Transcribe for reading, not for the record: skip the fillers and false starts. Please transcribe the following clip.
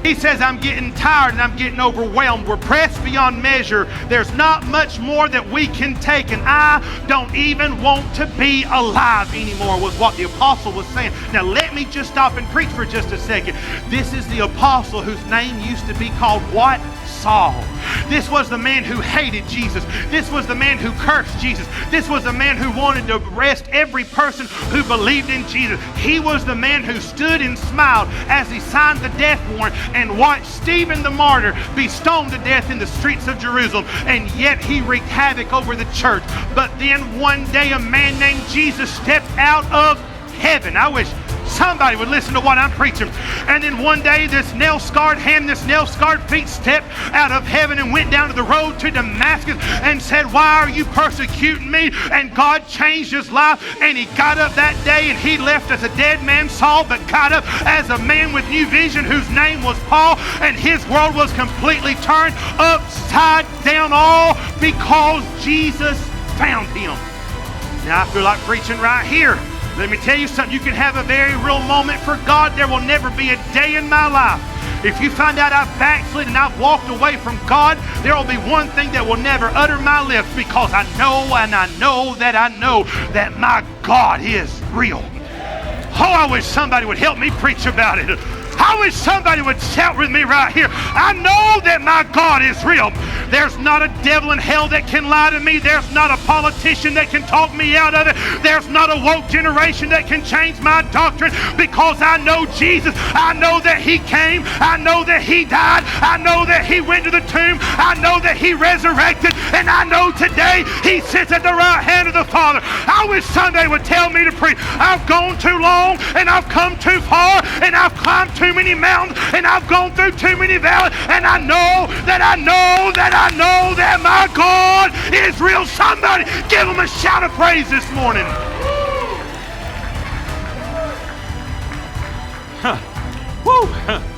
He says, I'm getting tired and I'm getting overwhelmed. We're pressed beyond measure. There's not much more that we can take, and I don't even want to be alive anymore, was what the apostle was saying. Now let me just stop and preach for just a second. This is the apostle whose name used to be called what? Saul. This was the man who hated Jesus. This was the man who cursed Jesus. This was the man who wanted to arrest every person who believed in Jesus. He was the man who stood and smiled as he signed the death warrant and watched Stephen the martyr be stoned to death in the streets of Jerusalem, and yet he wreaked havoc over the church. But then one day a man named Jesus stepped out of heaven. I wish somebody would listen to what I'm preaching. And then one day this nail-scarred hand, this nail-scarred feet stepped out of heaven and went down to the road to Damascus and said, why are you persecuting me? And God changed his life, and he got up that day and he left as a dead man, Saul, but got up as a man with new vision whose name was Paul, and his world was completely turned upside down, all because Jesus found him. Now I feel like preaching right here. Let me tell you something. You can have a very real moment for God. There will never be a day in my life. If you find out I've backslid and I've walked away from God, there will be one thing that will never utter my lips, because I know and I know that my God is real. Oh, I wish somebody would help me preach about it. I wish somebody would shout with me right here. I know that my God is real. There's not a devil in hell that can lie to me. There's not a politician that can talk me out of it. There's not a woke generation that can change my doctrine, because I know Jesus. I know that he came. I know that he died. I know that he went to the tomb. I know that he resurrected. And I know today he sits at the right hand of the Father. I wish somebody would tell me to preach. I've gone too long and I've come too far and I've climbed too many mountains and I've gone through too many valleys, and I know that my God is real. Somebody give him a shout of praise this morning. Woo.